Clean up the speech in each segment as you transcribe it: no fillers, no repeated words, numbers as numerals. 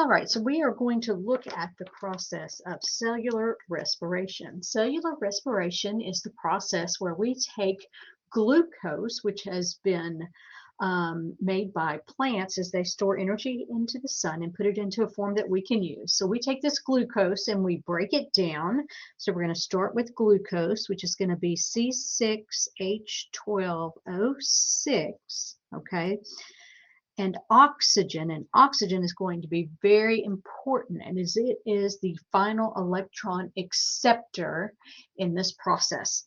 All right, so we are going to look at the process of cellular respiration. Cellular respiration is the process where we take glucose, which has been made by plants as they store energy into the sun, and put it into a form that we can use. So we take this glucose and we break it down. So we're going to start with glucose, which is going to be C6H12O6, okay? And oxygen is going to be very important, and as it is the final electron acceptor in this process.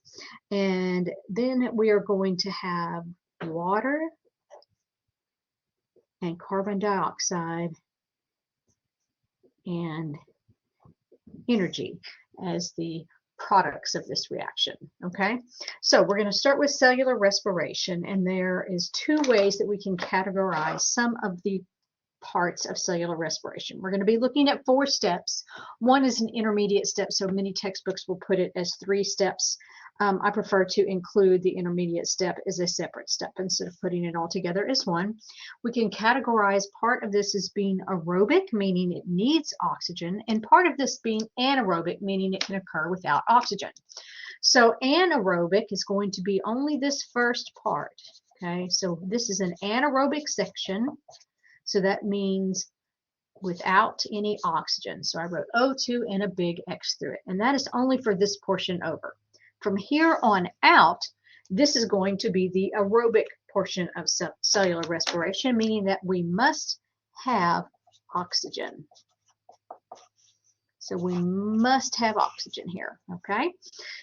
And then we are going to have water and carbon dioxide and energy as the products of this reaction. Okay, so we're going to start with cellular respiration, and there is two ways that we can categorize some of the parts of cellular respiration. We're going to be looking at 4 steps. One is an intermediate step, so many textbooks will put it as 3 steps. I prefer to include the intermediate step as a separate step instead of putting it all together as one. We can categorize part of this as being aerobic, meaning it needs oxygen, and part of this being anaerobic, meaning it can occur without oxygen. So anaerobic is going to be only this first part. Okay, so this is an anaerobic section, so that means without any oxygen. So I wrote O2 and a big X through it, and that is only for this portion over. From here on out, this is going to be the aerobic portion of cellular respiration, meaning that we must have oxygen. So we must have oxygen here, okay?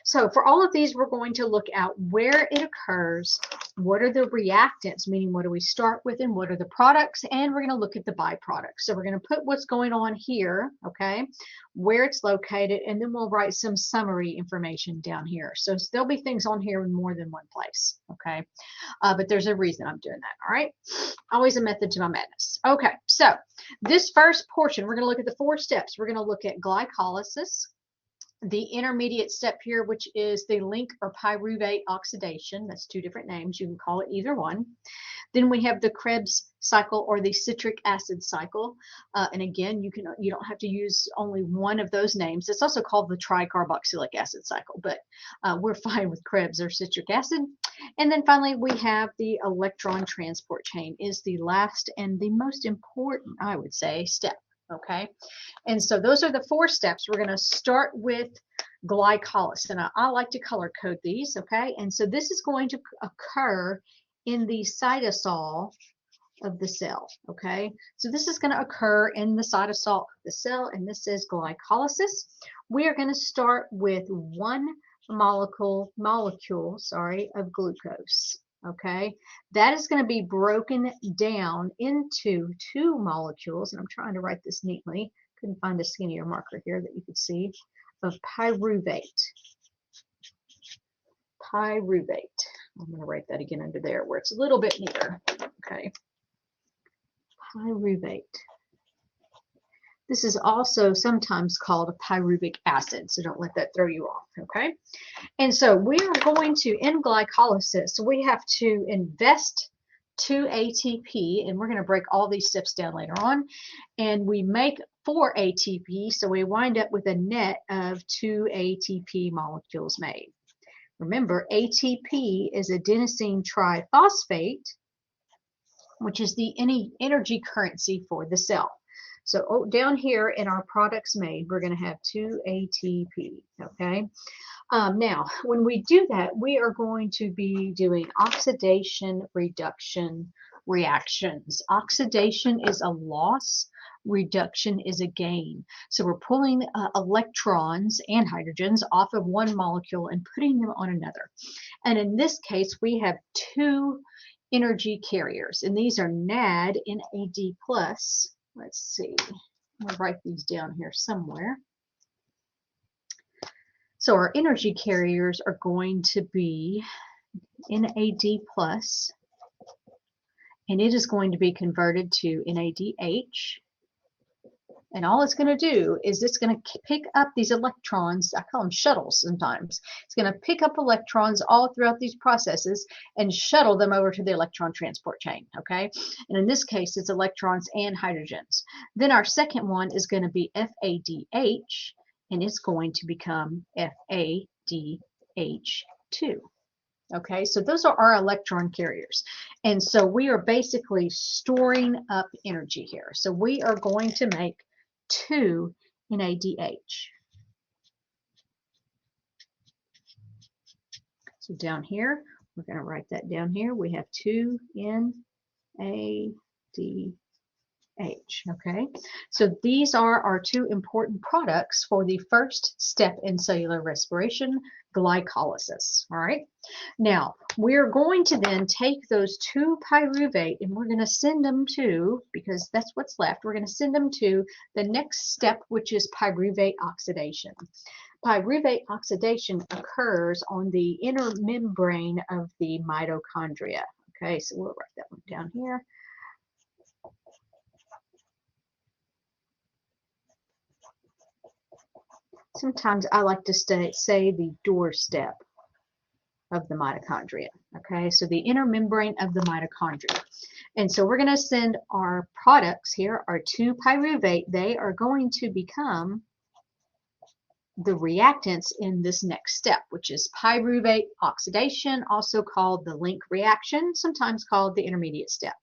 So for all of these, we're going to look at where it occurs, what are the reactants, meaning what do we start with and what are the products, and we're going to look at the byproducts. So we're going to put what's going on here, okay, where it's located, and then we'll write some summary information down here. So there'll be things on here in more than one place, okay? But there's a reason I'm doing that, all right? Always a method to my madness. Okay, so this first portion, we're going to look at the 4 steps. We're going to look at glycolysis, the intermediate step here, which is the link or pyruvate oxidation. That's 2 different names. You can call it either one. Then we have the Krebs cycle or the citric acid cycle. And again, you don't have to use only one of those names. It's also called the tricarboxylic acid cycle, but we're fine with Krebs or citric acid. And then finally, we have the electron transport chain is the last and the most important, I would say, step. Okay, and so those are the 4 steps. We're going to start with glycolysis, and I like to color code these. Okay, and so this is going to occur in the cytosol of the cell. Okay, so this is going to occur in the cytosol of the cell, and this is glycolysis. We are going to start with 1 molecule of glucose. Okay, that is going to be broken down into 2 molecules, and I'm trying to write this neatly. Couldn't find a skinnier marker here that you could see, of pyruvate. Pyruvate. I'm going to write that again under there where it's a little bit neater. Okay, pyruvate. This is also sometimes called a pyruvic acid, so don't let that throw you off, okay? And so we are going to, in glycolysis, we have to invest 2 ATP, and we're going to break all these steps down later on, and we make 4 ATP, so we wind up with a net of 2 ATP molecules made. Remember, ATP is adenosine triphosphate, which is the energy currency for the cell. So down here in our products made, we're going to have 2 ATP, okay? Now, when we do that, we are going to be doing oxidation reduction reactions. Oxidation is a loss, reduction is a gain. So we're pulling electrons and hydrogens off of one molecule and putting them on another. And in this case, we have 2 energy carriers, and these are NAD, NAD+. Let's see, I'm going to write these down here somewhere. So our energy carriers are going to be NAD+, and it is going to be converted to NADH. And all it's going to do is it's going to pick up these electrons. I call them shuttles sometimes. It's going to pick up electrons all throughout these processes and shuttle them over to the electron transport chain, okay? And in this case, it's electrons and hydrogens. Then our second one is going to be FADH, and it's going to become FADH2. Okay, so those are our electron carriers. And so we are basically storing up energy here. So we are going to make 2 NADH. So down here, we're going to write that down here. We have 2 NADH. Okay, so these are our 2 important products for the first step in cellular respiration, glycolysis. All right, now we're going to then take those 2 pyruvate and we're going to send them to, because that's what's left, we're going to send them to the next step, which is pyruvate oxidation. Pyruvate oxidation occurs on the inner membrane of the mitochondria. Okay, so we'll write that one down here. Sometimes I like to say the doorstep of the mitochondria. Okay, so the inner membrane of the mitochondria. And so we're going to send our products here, our 2 pyruvate. They are going to become the reactants in this next step, which is pyruvate oxidation, also called the link reaction, sometimes called the intermediate step.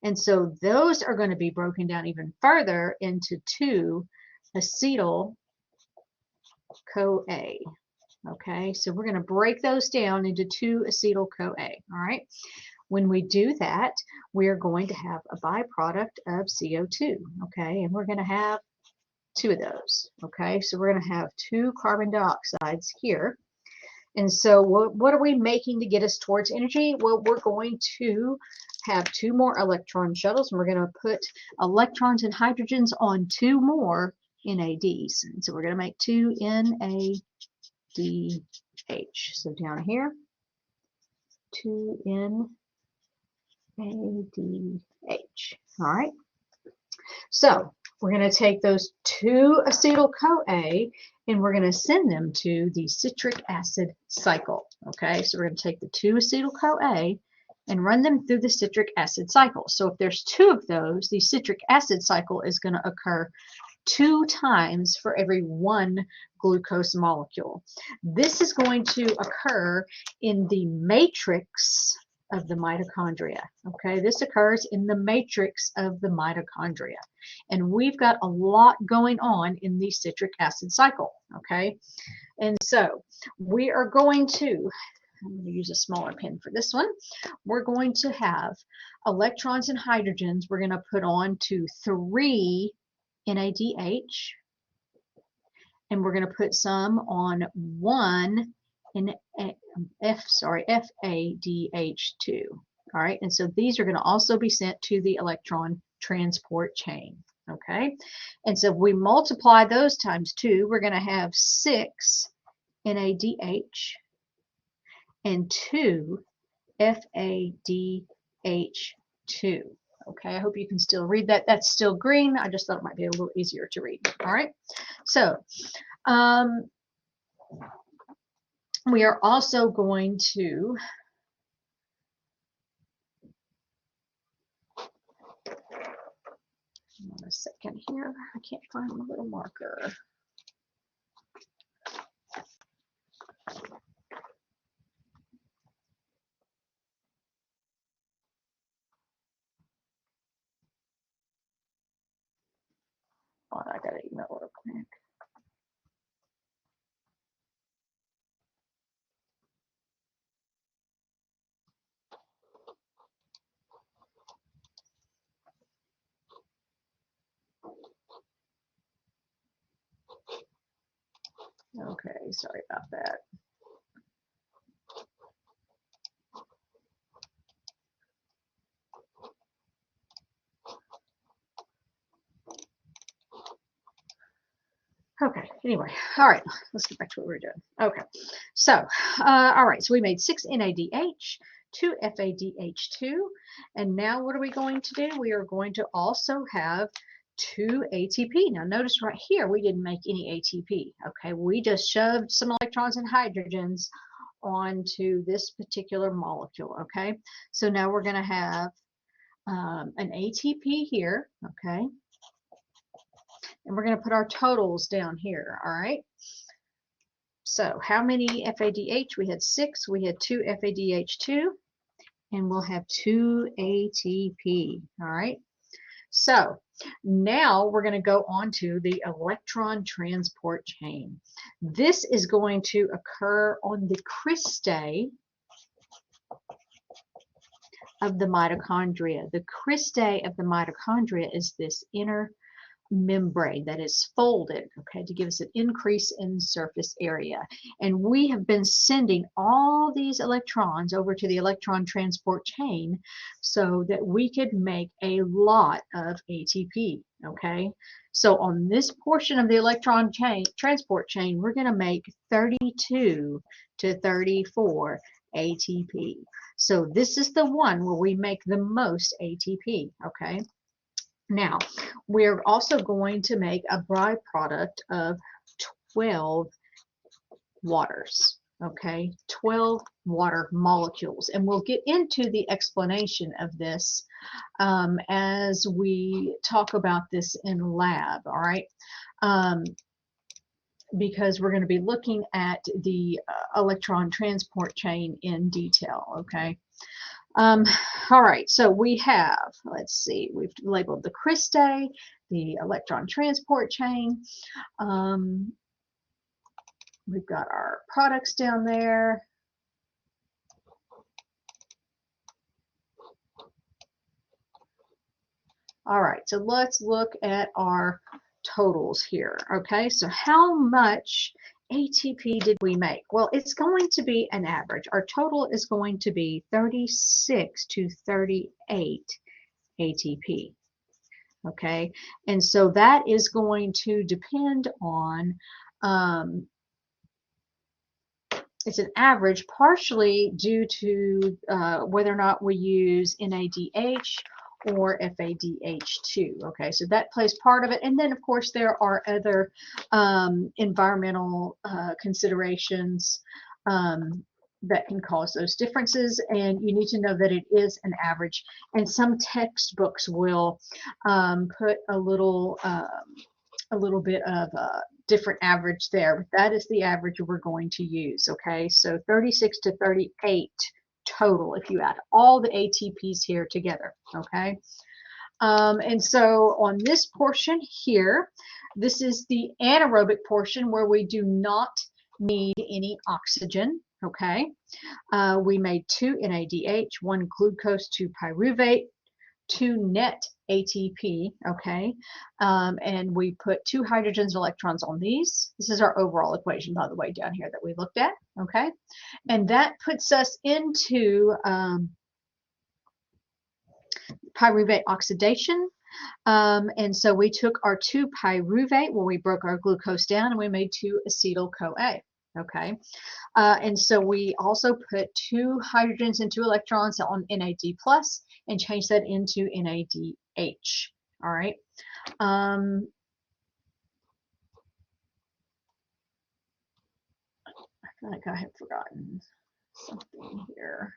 And so those are going to be broken down even further into 2 acetyl-CoA. Okay, so we're going to break those down into 2 acetyl-CoA. All right, when we do that, we are going to have a byproduct of CO2. Okay, and we're going to have 2 of those. Okay, so we're going to have 2 carbon dioxides here. And so what are we making to get us towards energy? Well, we're going to have 2 more electron shuttles, and we're going to put electrons and hydrogens on 2 more NADs. And so we're going to make 2 NADH. So down here, 2 NADH. All right. So we're going to take those 2 acetyl-CoA and we're going to send them to the citric acid cycle. Okay, so we're going to take the 2 acetyl-CoA and run them through the citric acid cycle. So if there's 2 of those, the citric acid cycle is going to occur 2 times for every 1 glucose molecule. This is going to occur in the matrix of the mitochondria. Okay, this occurs in the matrix of the mitochondria. And we've got a lot going on in the citric acid cycle. Okay, and so we are going to, I'm going to use a smaller pen for this one. We're going to have electrons and hydrogens. We're going to put on to 3 NADH, and we're going to put some on 1 FADH2. All right, and so these are going to also be sent to the electron transport chain. Okay, and so if we multiply those times 2, we're going to have 6 NADH and 2 FADH2. Okay, I hope you can still read that. That's still green. I just thought it might be a little easier to read. All right, so we are also going to hold on a second here. I can't find my little marker. Oh, I got to email real quick. Okay, sorry about that. Okay, anyway, all right, let's get back to what we were doing. Okay, so, all right, so we made 6 NADH, 2 FADH2, and now what are we going to do? We are going to also have 2 ATP. Now notice right here we didn't make any ATP. Okay, we just shoved some electrons and hydrogens onto this particular molecule. Okay, so now we're going to have an ATP here. Okay, and we're going to put our totals down here. All right. So how many FADH? We had 6. We had 2 FADH2, and we'll have 2 ATP. All right. So now we're going to go on to the electron transport chain. This is going to occur on the cristae of the mitochondria. The cristae of the mitochondria is this inner membrane that is folded, okay, to give us an increase in surface area. And we have been sending all these electrons over to the electron transport chain so that we could make a lot of ATP, okay? So on this portion of the electron transport chain, we're going to make 32 to 34 ATP. So this is the one where we make the most ATP, okay? Now, we're also going to make a byproduct of 12 waters, okay? 12 water molecules. And we'll get into the explanation of this as we talk about this in lab, all right? Because we're going to be looking at the electron transport chain in detail, okay? All right, so we have, let's see, we've labeled the cristae, the electron transport chain. We've got our products down there. All right, so let's look at our totals here. Okay, so how much ATP did we make? Well, it's going to be an average. Our total is going to be 36 to 38 ATP. Okay, and so that is going to depend on, it's an average partially due to whether or not we use NADH or FADH2. Okay, so that plays part of it. And then, of course, there are other environmental considerations that can cause those differences. And you need to know that it is an average. And some textbooks will put a little bit of a different average there. But that is the average we're going to use. Okay, so 36 to 38 total if you add all the ATPs here together, okay? And so on this portion here, this is the anaerobic portion where we do not need any oxygen, okay? We made 2 NADH, 1 glucose, 2 pyruvate, 2 net ATP, okay? And we put 2 hydrogens and electrons on these. This is our overall equation, by the way, down here that we looked at, okay? And that puts us into pyruvate oxidation. And so we took our 2 pyruvate, where we broke our glucose down, and we made 2 acetyl-CoA. Okay, and so we also put 2 hydrogens and 2 electrons on NAD plus and changed that into NADH. All right. I feel like I have forgotten something here.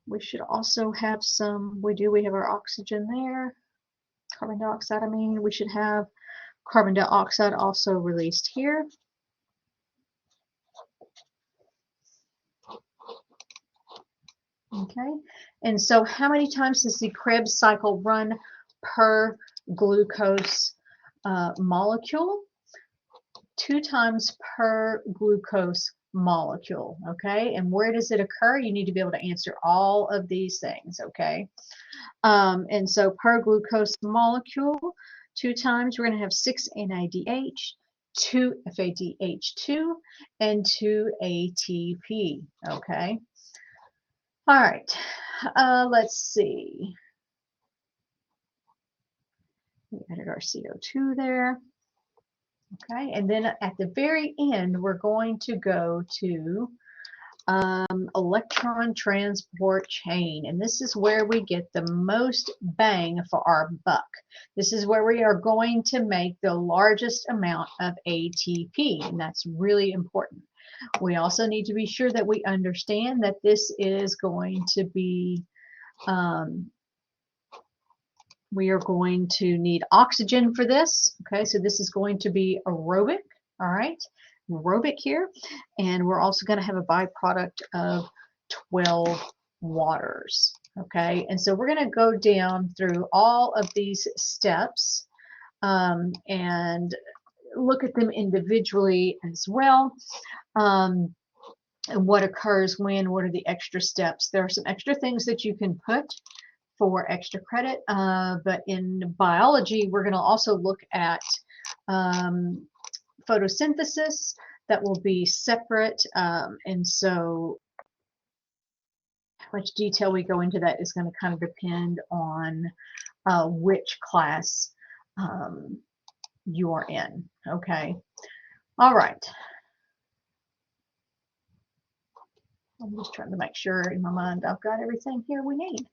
We should also have some, we have our oxygen there, carbon dioxide, I mean, we should have carbon dioxide also released here. Okay, and so how many times does the Krebs cycle run per glucose molecule? 2 times per glucose molecule, okay? And where does it occur? You need to be able to answer all of these things, okay? And so per glucose molecule, 2 times, we're going to have 6 NADH, 2 FADH2, and 2 ATP, okay? All right, let's see. We added our CO2 there. Okay, and then at the very end, we're going to go to electron transport chain, and this is where we get the most bang for our buck. This is where we are going to make the largest amount of ATP, and that's really important. We also need to be sure that we understand that this is going to be we are going to need oxygen for this. Okay, so this is going to be aerobic. All right, aerobic here. And we're also going to have a byproduct of 12 waters. Okay, and so we're going to go down through all of these steps and look at them individually as well. And what occurs when, what are the extra steps? There are some extra things that you can put for extra credit, but in biology, we're going to also look at photosynthesis. That will be separate, and so how much detail we go into that is going to kind of depend on which class you are in. Okay, all right. I'm just trying to make sure in my mind I've got everything here we need.